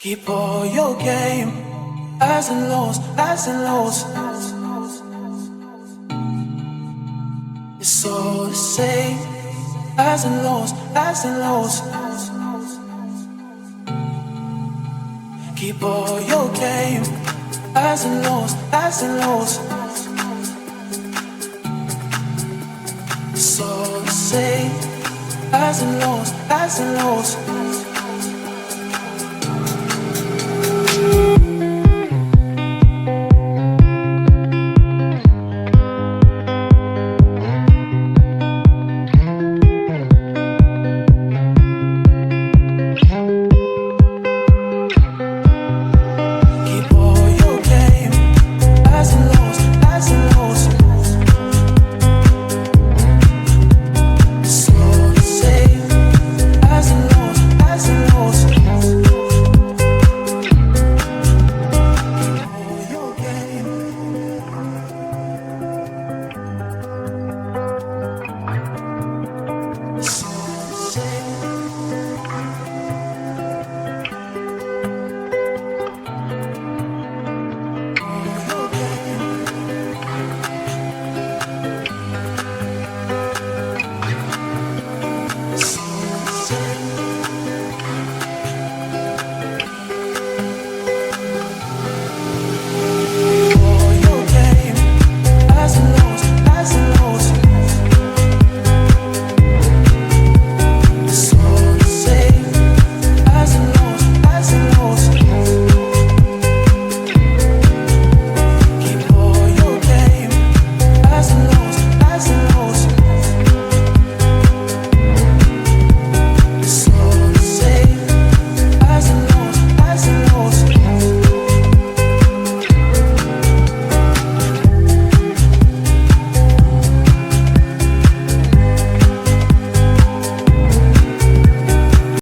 Keep all your game, highs and lows, highs and lows. It's all the same, highs and lows, highs and lows. Keep all your game, highs and lows, highs and lows. It's all the same, highs and lows, highs and lows.